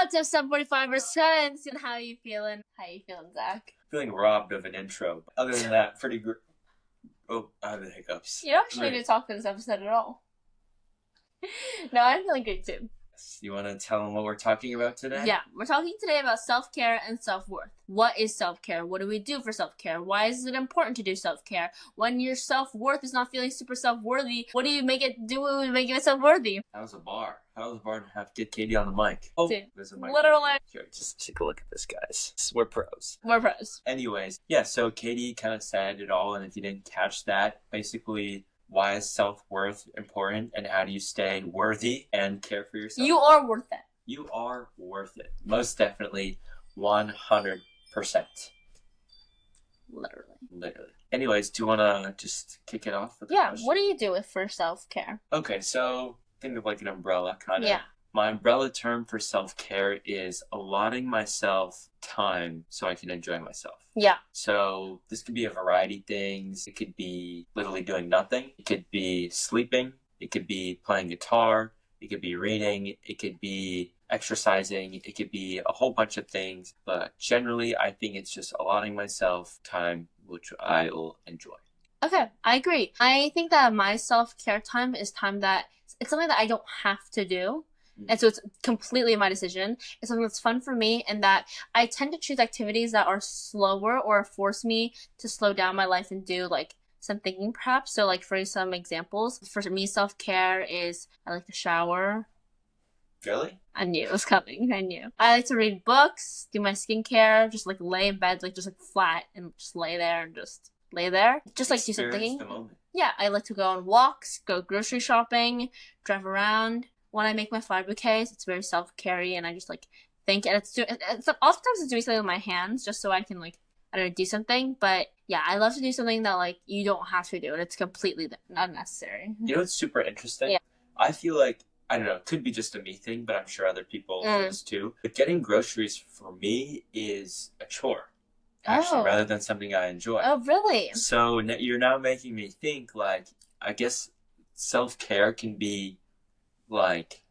What's up, 745%? And how you feeling? How you feeling, Zach? Feeling robbed of an intro. Other than that, pretty good. Oh, I have the hiccups. You don't actually need to talk for this episode at all. No, I'm feeling good too. You want to tell them what we're talking about today? Yeah, we're talking today about self-care and self-worth. What is self-care? What do we do for self-care? Why is it important to do self-care? When your self-worth is not feeling super self-worthy, what do you make it do to make it self-worthy? That was a bar. How was a bar to have to get Katie on the mic? Oh, dude, there's a mic. literally. Here, just take a look at this, guys. We're pros. We're pros. Anyways, yeah, so Katie kind of said it all, and if you didn't catch that, basically, why is self-worth important, and how do you stay worthy and care for yourself? You are worth it. You are worth it. Most definitely, 100%. Literally. Anyways, do you want to just kick it off with a question? What do you do for self-care? Okay, so think of like an umbrella, kind of. Yeah. My umbrella term for self-care is allotting myself time so I can enjoy myself. Yeah. So this could be a variety of things. It could be literally doing nothing. It could be sleeping. It could be playing guitar. It could be reading. It could be exercising. It could be a whole bunch of things. But generally, I think it's just allotting myself time which I will enjoy. Okay, I agree. I think that my self-care time is time that it's something that I don't have to do. And so it's completely my decision. It's something that's fun for me, and that I tend to choose activities that are slower or force me to slow down my life and do like some thinking perhaps. So like for some examples, for me self-care is I like to shower. Really? I knew it was coming. I knew. I like to read books, do my skincare, just like lay in bed, like just like flat and just lay there and just lay there. Just like do some thinking. The moment. Yeah, I like to go on walks, go grocery shopping, drive around. When I make my flower bouquets, it's very self-care, and I just like think, and it's oftentimes it's doing something with my hands just so I can like, I don't know, do something. But yeah, I love to do something that like you don't have to do, and it's completely unnecessary. You know what's super interesting? Yeah. I feel like, I don't know, it could be just a me thing, but I'm sure other people do this too. But getting groceries for me is a chore, actually, rather than something I enjoy. Oh, really? So you're now making me think, like, I guess self-care can be like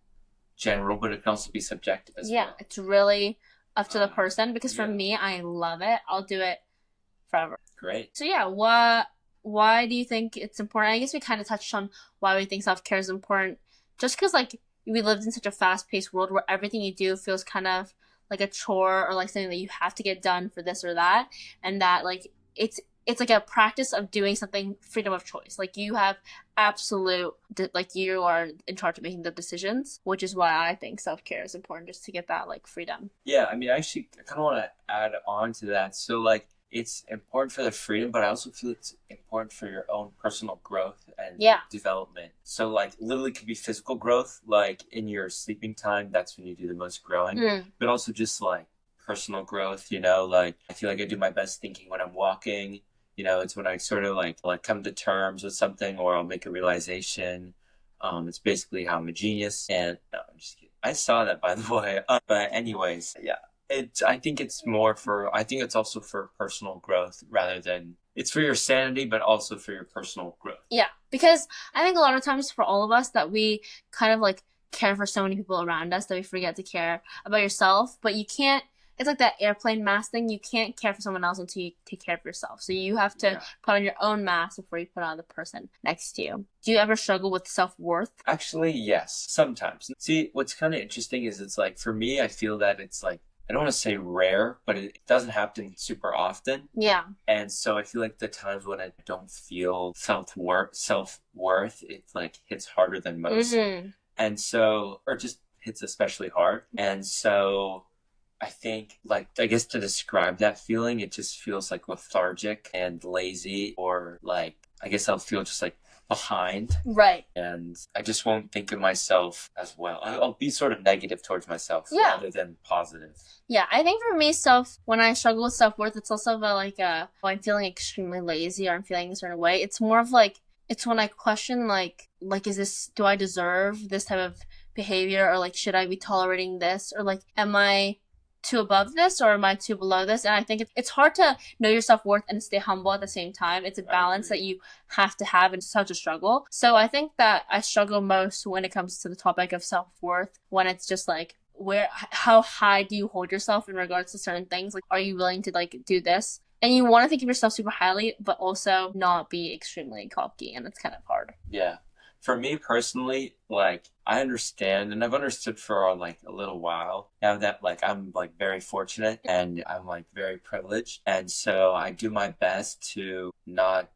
general, but it can also be subjective as well. Yeah, it's really up to the person, because for me, I love it. I'll do it forever. Great. So yeah, why do you think it's important? I guess we kind of touched on why we think self-care is important. Just because like we lived in such a fast-paced world where everything you do feels kind of like a chore or like something that you have to get done for this or that, and that like it's like a practice of doing something, freedom of choice. Like you have absolute, like you are in charge of making the decisions, which is why I think self-care is important, just to get that like freedom. Yeah, I mean, actually, I kind of want to add on to that. So like, it's important for the freedom, but I also feel it's important for your own personal growth and development. So like, literally could be physical growth, like in your sleeping time, that's when you do the most growing, but also just like personal growth, you know, like I feel like I do my best thinking when I'm walking. You know, it's when I sort of like come to terms with something, or I'll make a realization. It's basically how I'm a genius. And no, I'm just kidding. I saw that, by the way. But anyways, yeah, I think it's also for personal growth rather than, it's for your sanity, but also for your personal growth. Yeah, because I think a lot of times for all of us that we kind of like care for so many people around us that we forget to care about yourself, but you can't. It's like that airplane mask thing. You can't care for someone else until you take care of yourself. So you have to put on your own mask before you put on the person next to you. Do you ever struggle with self-worth? Actually, yes, sometimes. See, what's kind of interesting is it's like, for me, I feel that it's like, I don't want to say rare, but it doesn't happen super often. Yeah. And so I feel like the times when I don't feel self-worth, it like hits harder than most. And so, or just hits especially hard. And so I think, like, I guess to describe that feeling, it just feels like lethargic and lazy, or like, I guess I'll feel just like behind. Right. And I just won't think of myself as well. I'll be sort of negative towards myself rather than positive. Yeah, I think for me, when I struggle with self-worth, it's also about like, I'm feeling extremely lazy or I'm feeling a certain way. It's more of like, it's when I question like, do I deserve this type of behavior, or like, should I be tolerating this, or like, am I too above this, or am I too below this? And I think it's hard to know your self-worth and stay humble at the same time. It's a balance that you have to have, and it's such a struggle. So I think that I struggle most when it comes to the topic of self-worth, when it's just like, how high do you hold yourself in regards to certain things? Like, are you willing to like do this? And you want to think of yourself super highly, but also not be extremely cocky, and it's kind of hard. Yeah. For me personally, like I understand and I've understood for like a little while now that like I'm like very fortunate and I'm like very privileged. And so I do my best to not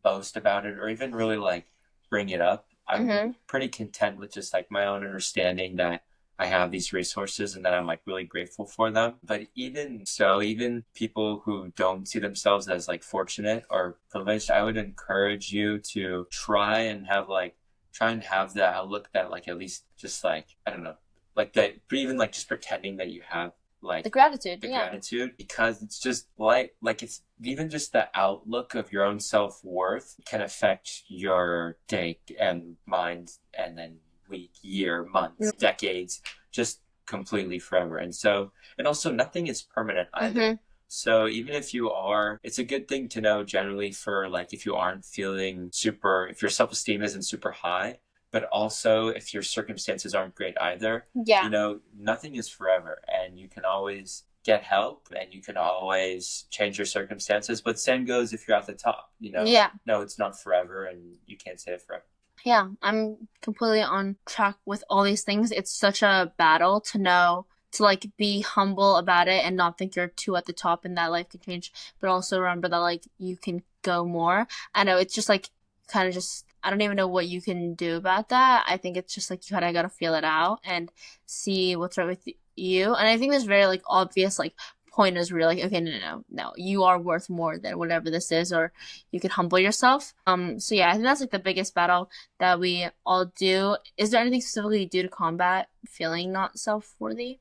boast about it or even really like bring it up. I'm pretty content with just like my own understanding that I have these resources and that I'm like really grateful for them. But even so, even people who don't see themselves as like fortunate or privileged, I would encourage you to try and have the outlook that like at least just like I don't know, like that even like just pretending that you have like the yeah, gratitude because it's just like it's even just the outlook of your own self-worth can affect your day and mind and then week, year, months, decades, just completely forever. And so and also nothing is permanent either. So even if you are, it's a good thing to know generally for like if you aren't feeling super, if your self-esteem isn't super high, but also if your circumstances aren't great either, Yeah. you know, nothing is forever and you can always get help and you can always change your circumstances. But same goes if you're at the top, you know, Yeah. no, it's not forever and you can't stay it forever. Yeah, I'm completely on track with all these things. It's such a battle to know to like be humble about it and not think you're too at the top and that life can change, but also remember that like you can go more. I know it's just like kind of just I don't even know what you can do about that. I think it's just like you kind of got to feel it out and see what's right with you. And I think there's very like obvious like pointers where you're like, okay, no, you are worth more than whatever this is, or you can humble yourself. So yeah, I think that's like the biggest battle that we all do. Is there anything specifically you do to combat feeling not self-worthy?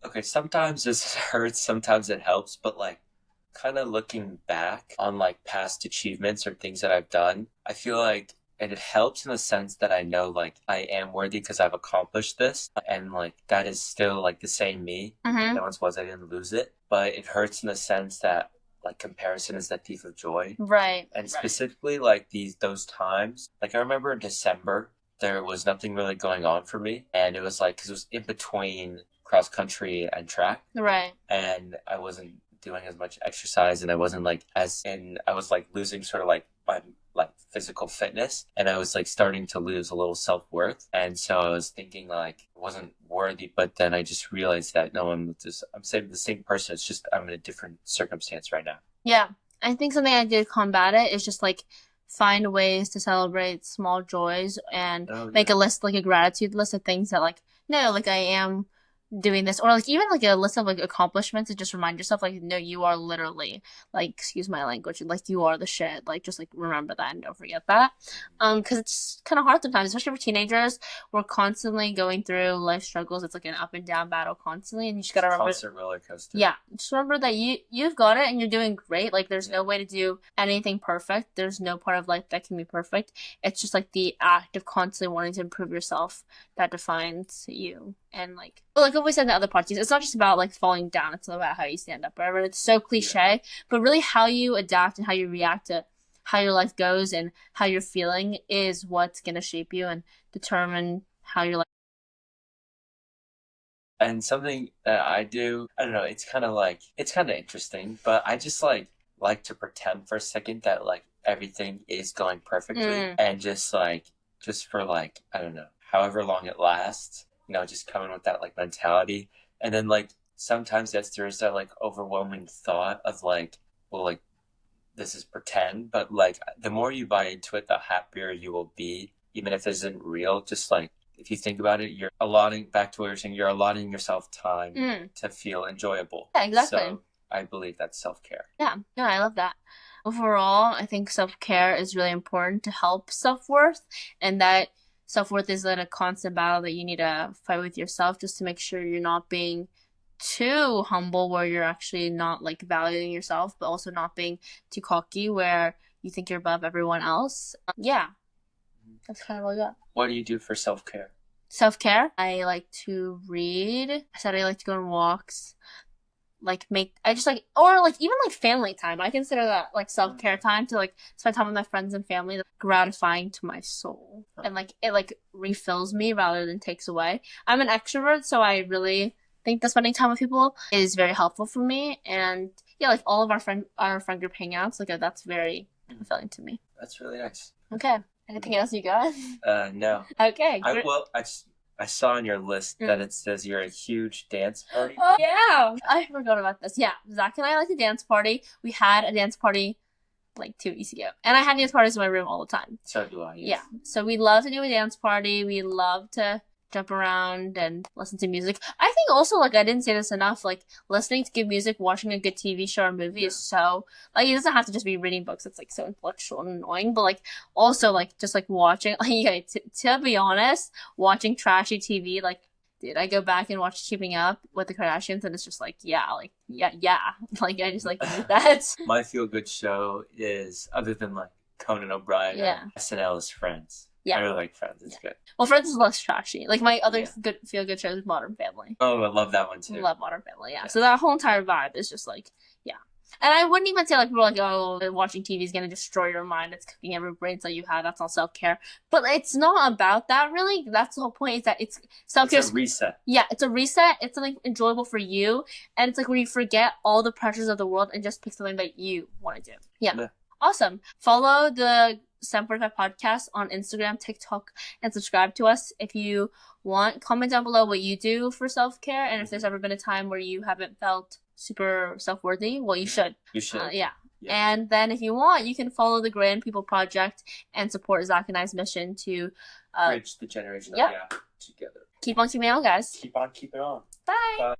Okay, sometimes this hurts, sometimes it helps, but like kind of looking back on like past achievements or things that I've done, I feel like and it helps in the sense that I know like I am worthy because I've accomplished this and like that is still like the same me that once was. I didn't lose it, but it hurts in the sense that like comparison is the thief of joy. Right. And specifically like those times, like I remember in December there was nothing really going on for me and it was like because it was in between cross country and track. Right. And I wasn't doing as much exercise and I wasn't like as and I was like losing sort of like my like physical fitness and I was like starting to lose a little self-worth and so I was thinking like it wasn't worthy but then I just realized that no I'm saying the same person, it's just I'm in a different circumstance right now. Yeah, I think something I did combat it is just like find ways to celebrate small joys and make a list, like a gratitude list of things that like no, like I am doing this, or like even like a list of like accomplishments to just remind yourself like no, you are literally like excuse my language, like you are the shit, like just like remember that and don't forget that. Because it's kind of hard sometimes, especially for teenagers. We're constantly going through life struggles. It's like an up and down battle constantly, and you just gotta remember constant roller coaster. Yeah, just remember that you've got it and you're doing great. Like there's no way to do anything perfect. There's no part of life that can be perfect. It's just like the act of constantly wanting to improve yourself that defines you. And like, but like always said in the other parties, it's not just about like falling down. It's not about how you stand up. Whatever. It's so cliche, but really how you adapt and how you react to how your life goes and how you're feeling is what's gonna shape you and determine how your life. And something that I do, I don't know, it's kind of interesting, but I just like to pretend for a second that like everything is going perfectly and just for like, I don't know, however long it lasts, you know, just coming with that like mentality. And then like sometimes there's that like overwhelming thought of like, well, like this is pretend, but like the more you buy into it, the happier you will be, even if it isn't real. Just like if you think about it, you're allotting back to what you're saying, you're allotting yourself time to feel enjoyable. Yeah, exactly. So I believe that's self-care. Yeah, no, I love that. Overall, I think self-care is really important to help self-worth, and that self-worth is like a constant battle that you need to fight with yourself just to make sure you're not being too humble where you're actually not like valuing yourself, but also not being too cocky where you think you're above everyone else. Yeah, that's kind of what I got. What do you do for self-care? Self-care, I like to read. I said I like to go on walks. like make I just like or like even like family time. I consider that like self-care time to like spend time with my friends and family. That's gratifying to my soul. And like it like refills me rather than takes away. I'm an extrovert, so I really think that spending time with people is very helpful for me. And yeah, like all of our friend group hangouts, like that's very fulfilling to me. That's really nice. Okay. Anything else you got? No. Okay. I saw on your list that it says you're a huge dance party. Oh, yeah. I forgot about this. Yeah. Zach and I like to dance party. We had a dance party like 2 weeks ago. And I had dance parties in my room all the time. So do I. Yes. Yeah. So we love to do a dance party. We love to jump around and listen to music. I think also, like, I didn't say this enough, like, listening to good music, watching a good TV show or movie is so, like, it doesn't have to just be reading books. It's, like, so intellectual and annoying, but, like, also, like, just, like, watching, like, yeah, to be honest, watching trashy TV, like, dude, I go back and watch Keeping Up with the Kardashians, and it's just, like, yeah, like, yeah, like, I just, like, do that. My feel-good show is, other than, like, Conan O'Brien, SNL is Friends. Yeah. I really like Friends. It's good. Well, Friends is less trashy. Like, my other good feel-good show is Modern Family. Oh, I love that one, too. I love Modern Family, yeah. So that whole entire vibe is just, like, yeah. And I wouldn't even say, like, people are like, oh, watching TV is going to destroy your mind. It's cooking every brain cell you have. That's not self-care. But it's not about that, really. That's the whole point, is that it's self-care. It's a reset. Yeah, it's a reset. It's something enjoyable for you. And it's, like, where you forget all the pressures of the world and just pick something that you want to do. Yeah. Awesome. Follow the 745 podcast on Instagram, TikTok, and subscribe to us if you want. Comment down below what you do for self-care, and if there's ever been a time where you haven't felt super self-worthy, well, you should. You should. Yeah. And then if you want, you can follow the Grand People Project and support Zach and I's mission to bridge the generation of gap together. Keep on keeping on, guys. Keep on keeping on. Bye.